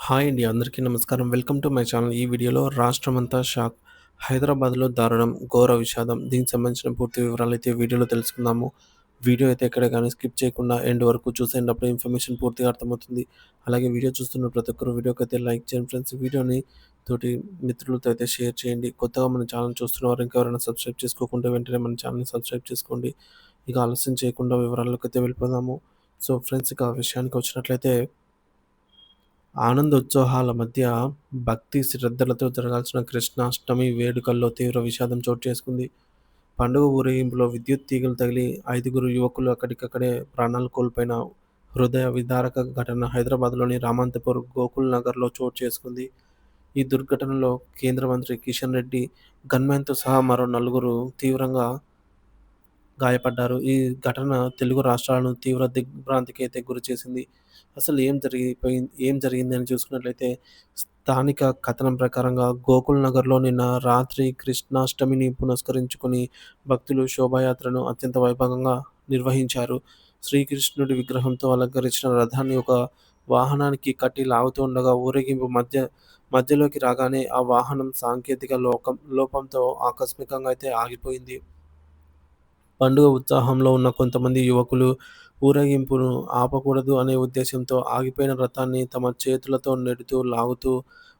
Hi అండి. అందరికీ నమస్కారం. Welcome to my channel. ఈ వీడియోలో రాష్ట్రమంతా షాక్. హైదరాబాద్‌లో దారుణం, ఘోర విషాదం. దీనికి సంబంధించిన పూర్తి వివరాలైతే వీడియోలో తెలుసుకుందాము. వీడియో అయితే ఎక్కడ గాని స్కిప్ చేయకుండా ఎండ్ వరకు చూసేయండి. అప్పుడే ఇన్ఫర్మేషన్ పూర్తిగా అర్థమవుతుంది. అలాగే వీడియో చూస్తున్న ప్రతి ఒక్కరు వీడియోకైతే లైక్ చేయండి ఫ్రెండ్స్. వీడియోని తోటి మిత్రులతో అయితే షేర్ చేయండి. కొత్తగా మన ఛానల్ చూస్తున్నవారు ఇంకెవరైనా సబ్స్క్రైబ్ చేసుకోకుంటే వెంటనే మన ఛానల్‌ని సబ్స్క్రైబ్ చేసుకోండి. ఇక ఆలస్యం చేయకుండా వివరాల్లోకైతే వెళ్ళిపోదాము. సో ఫ్రెండ్స్, ఇక విషయానికి వచ్చినట్లయితే ఆనందోత్సాహాల మధ్య భక్తి శ్రద్ధలతో జరగాల్సిన కృష్ణాష్టమి వేడుకల్లో తీవ్ర విషాదం చోటు చేసుకుంది. పండుగ ఊరేగింపులో విద్యుత్ తీగలు తగిలి 5గురు యువకులు అక్కడికక్కడే ప్రాణాలు కోల్పోయిన హృదయ విదారక ఘటన హైదరాబాద్‌లోని రామంతపూర్ గోకుల్ నగర్‌లో చోటు చేసుకుంది. ఈ దుర్ఘటనలో కేంద్ర మంత్రి కిషన్ రెడ్డి, గన్‌మెన్‌తో సహా మరో నలుగురు తీవ్రంగా గాయపడ్డారు. ఈ ఘటన తెలుగు రాష్ట్రాలను తీవ్ర దిగ్భ్రాంతికైతే గురిచేసింది. అసలు ఏం జరిగిందని చూసుకున్నట్లయితే, స్థానిక కథనం ప్రకారంగా గోకుల్ నగర్‌లో నిన్న రాత్రి కృష్ణాష్టమిని పురస్కరించుకొని భక్తులు శోభాయాత్రను అత్యంత వైభవంగా నిర్వహించారు. శ్రీకృష్ణుడి విగ్రహంతో అలంకరించిన రథాన్ని ఒక వాహనానికి కట్టి లాగుతూ ఉండగా ఊరేగింపు మధ్యలోకి రాగానే ఆ వాహనం సాంకేతిక లోపంతో ఆకస్మికంగా అయితే ఆగిపోయింది. పండుగ ఉత్సాహంలో ఉన్న కొంతమంది యువకులు ఊరేగింపును ఆపకూడదు అనే ఉద్దేశంతో ఆగిపోయిన రథాన్ని తమ చేతులతో నెడుతూ, లాగుతూ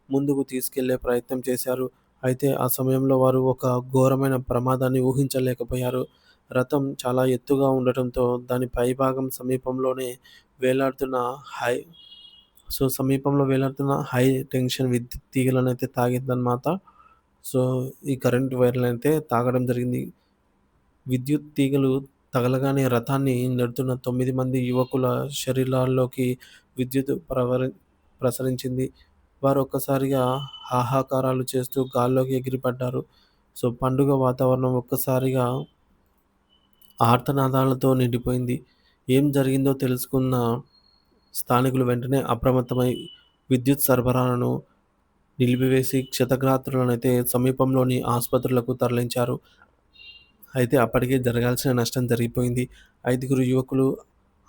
ముందుకు తీసుకెళ్లే ప్రయత్నం చేశారు. అయితే ఆ సమయంలో వారు ఒక ఘోరమైన ప్రమాదాన్ని ఊహించలేకపోయారు. రథం చాలా ఎత్తుగా ఉండటంతో దాని పైభాగం వేలాడుతున్న హై సమీపంలో వేలాడుతున్న హై టెన్షన్ విద్యుత్ తీగలనైతే తాకిందనమాట. సో, ఈ కరెంట్ వైర్‌లనైతే తాకడం జరిగింది. విద్యుత్ తీగలు తగలగానే రథాన్ని నెడుతున్న 9 మంది యువకుల శరీరాల్లోకి విద్యుత్ ప్రసరించింది. వారు ఒక్కసారిగా హాహాకారాలు చేస్తూ గాల్లోకి ఎగిరిపడ్డారు. సో, పండుగ వాతావరణం ఒక్కసారిగా ఆర్తనాదాలతో నిండిపోయింది. ఏం జరిగిందో తెలుసుకున్న స్థానికులు వెంటనే అప్రమత్తమై విద్యుత్ సరఫరాను నిలిపివేసి క్షతగాత్రులనైతే సమీపంలోని ఆసుపత్రులకు తరలించారు. అయితే అప్పటికే జరగాల్సిన నష్టం జరిగిపోయింది. 5గురు యువకులు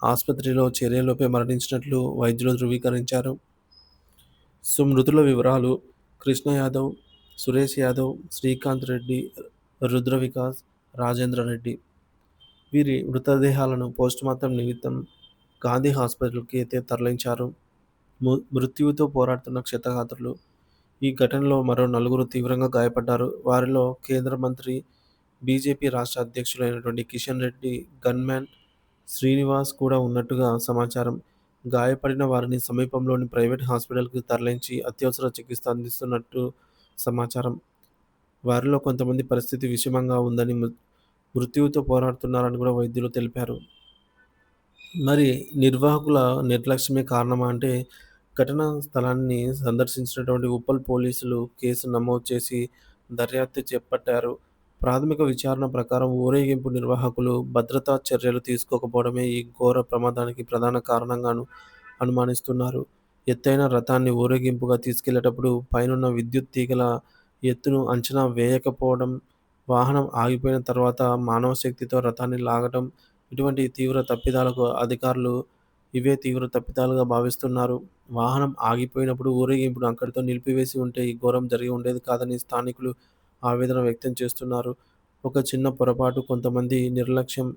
ఆసుపత్రిలో చేరేలోపే మరణించినట్లు వైద్యులు ధృవీకరించారు. సో, మృతుల వివరాలు: కృష్ణ యాదవ్, సురేష్ యాదవ్, శ్రీకాంత్ రెడ్డి, రుద్ర వికాస్, రాజేంద్ర రెడ్డి. వీరి మృతదేహాలను పోస్టుమార్టం నిమిత్తం గాంధీ హాస్పిటల్‌కి అయితే తరలించారు. మృత్యువుతో పోరాడుతున్న క్షతగాత్రులు. ఈ ఘటనలో మరో నలుగురు తీవ్రంగా గాయపడ్డారు. వారిలో కేంద్ర మంత్రి, బీజేపీ రాష్ట్ర అధ్యక్షులైనటువంటి కిషన్ రెడ్డి, గన్‌మ్యాన్ శ్రీనివాస్ కూడా ఉన్నట్టుగా సమాచారం. గాయపడిన వారిని సమీపంలోని ప్రైవేట్ హాస్పిటల్‌కి తరలించి అత్యవసర చికిత్స అందిస్తున్నట్టు సమాచారం. వారిలో కొంతమంది పరిస్థితి విషమంగా ఉందని, మృత్యువుతో పోరాడుతున్నారని కూడా వైద్యులు తెలిపారు. మరి నిర్వాహకుల నిర్లక్ష్యమే కారణమా అంటే, ఘటనా స్థలాన్ని సందర్శించినటువంటి ఉప్పల్ పోలీసులు కేసు నమోదు చేసి దర్యాప్తు చేపట్టారు. ప్రాథమిక విచారణ ప్రకారం ఊరేగింపు నిర్వాహకులు భద్రతా చర్యలు తీసుకోకపోవడమే ఈ ఘోర ప్రమాదానికి ప్రధాన కారణంగాను అనుమానిస్తున్నారు. ఎత్తైన రథాన్ని ఊరేగింపుగా తీసుకెళ్లేటప్పుడు పైనున్న విద్యుత్ తీగల ఎత్తును అంచనా వేయకపోవడం, వాహనం ఆగిపోయిన తర్వాత మానవ శక్తితో రథాన్ని లాగటం, ఇటువంటి తీవ్ర తప్పిదాలకు అధికారులు ఇవే తీవ్ర తప్పిదాలుగా భావిస్తున్నారు. వాహనం ఆగిపోయినప్పుడు ఊరేగింపును అక్కడితో నిలిపివేసి ఉంటే ఈ ఘోరం జరిగి ఉండేది కాదని స్థానికులు ఆవేదన వ్యక్తం చేస్తున్నారు. ఒక చిన్న పొరపాటు, కొంతమంది నిర్లక్ష్యం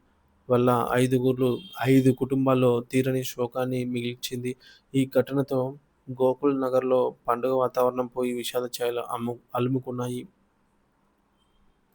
వల్ల 5 కుటుంబాల్లో తీరని శోకాన్ని మిగిల్చింది. ఈ ఘటనతో గోకుల్ నగర్‌లో పండుగ వాతావరణం పోయి విషాద ఛాయలు అలుముకున్నాయి.